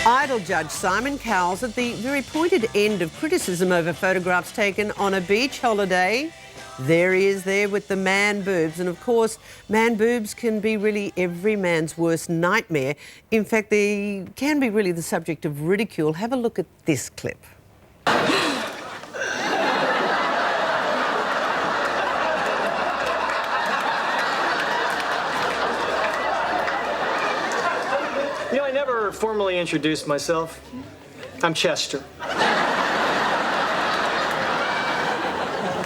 Idol judge Simon Cowell's at the very pointed end of criticism over photographs taken on a beach holiday. There he is there with the man boobs. And of course, man boobs can be really every man's worst nightmare. In fact, they can be really the subject of ridicule. Have a look at this clip. You know, I never formally introduced myself. I'm Chester.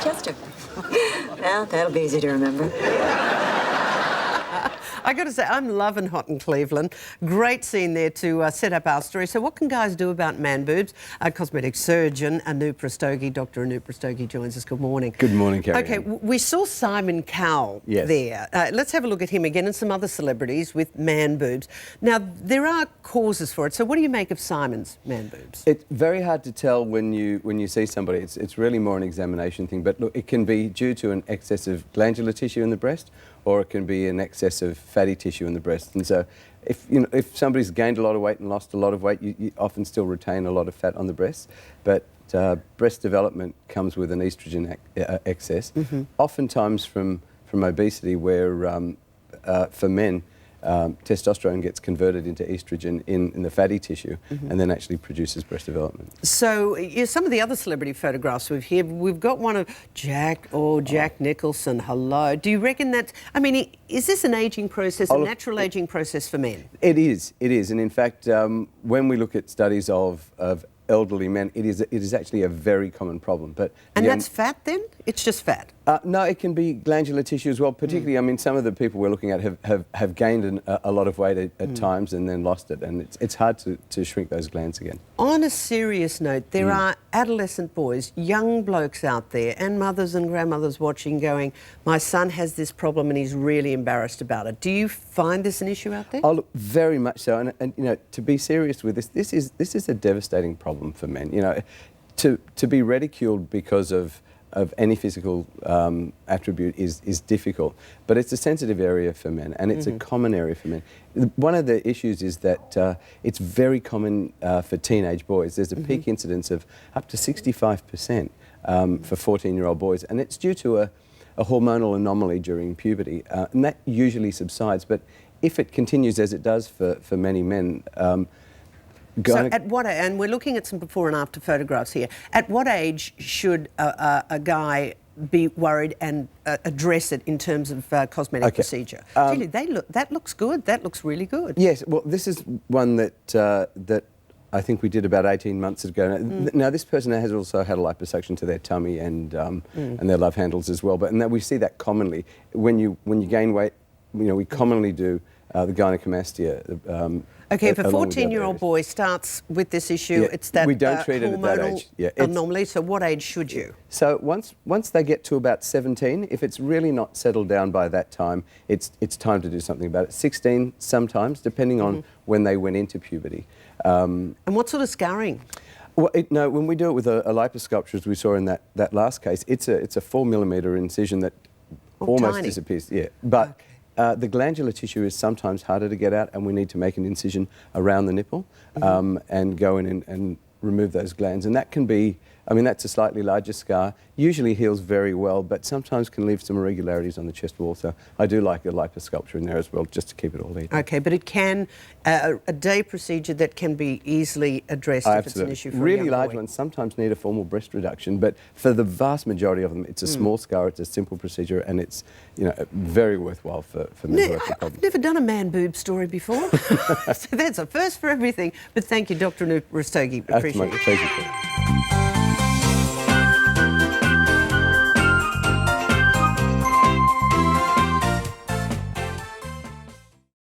Chester. Well, that'll be easy to remember. I got to say, I'm loving Hot in Cleveland. Great scene there to set up our story. So what can guys do about man boobs? Our cosmetic surgeon, Rastogi, Dr. Rastogi joins us. Good morning. Good morning, Kerri-Anne. Okay, we saw Simon Cowell there. Let's have a look at him again and some other celebrities with man boobs. Now, there are causes for it. So what do you make of Simon's man boobs? It's very hard to tell when you see somebody. It's really more an examination thing. But look, it can be due to an excess of glandular tissue in the breast, or it can be an excess of fatty tissue in the breast. And so if somebody's gained a lot of weight and lost a lot of weight, you often still retain a lot of fat on the breasts. But breast development comes with an estrogen excess, oftentimes from obesity, where for men, testosterone gets converted into estrogen in the fatty tissue and then actually produces breast development. So some of the other celebrity photographs we've got one of Jack Nicholson. Hello. Do you reckon that, I mean, is this an ageing process, a natural ageing process for men? It is. And in fact, when we look at studies of elderly men, it is actually a very common problem. And that's fat then? It's just fat? No, it can be glandular tissue as well, particularly, I mean, some of the people we're looking at have gained a lot of weight at times and then lost it, and it's hard to shrink those glands again. On a serious note, there are adolescent boys, young blokes out there, and mothers and grandmothers watching going, my son has this problem and he's really embarrassed about it. Do you find this an issue out there? Oh, look, very much so, and you know, to be serious with this is a devastating problem for men. You know, to be ridiculed because of any physical attribute is difficult, but it's a sensitive area for men, and it's a common area for men. One of the issues is that it's very common for teenage boys. There's a peak incidence of up to 65% for 14-year-old boys, and it's due to a hormonal anomaly during puberty, and that usually subsides, but if it continues as it does for many men, so at what age, and we're looking at some before and after photographs here, at what age should a guy be worried and address it in terms of cosmetic procedure? Really, that looks good. That looks really good. Yes, well, this is one that I think we did about 18 months ago. Now, this person has also had a liposuction to their tummy and their love handles as well. But we see that commonly when you gain weight. You know, we commonly do the gynecomastia. Okay, if a 14-year-old boy starts with this issue, it's that we don't treat it at that age. Yeah, anomaly. So what age should you? So once they get to about 17, if it's really not settled down by that time, it's time to do something about it. 16 sometimes, depending on when they went into puberty. And what sort of scarring? Well, no, when we do it with a liposculpture, as we saw in that last case, it's a 4mm incision that almost tiny. Disappears. Yeah, but. The glandular tissue is sometimes harder to get out, and we need to make an incision around the nipple and go in and remove those glands. And that can be, I mean, that's a slightly larger scar, usually heals very well, but sometimes can leave some irregularities on the chest wall. So I do like a liposculpture in there as well, just to keep it all even. Okay, but it can, a day procedure that can be easily addressed if it's an issue for really a young large boy. ones sometimes need a formal breast reduction, but for the vast majority of them, it's a small scar, it's a simple procedure, and it's, you know, very worthwhile for men who have the problem. I've never done a man boob story before, so that's a first for everything. But thank you, Dr. Rastogi. Appreciate it. That's my pleasure.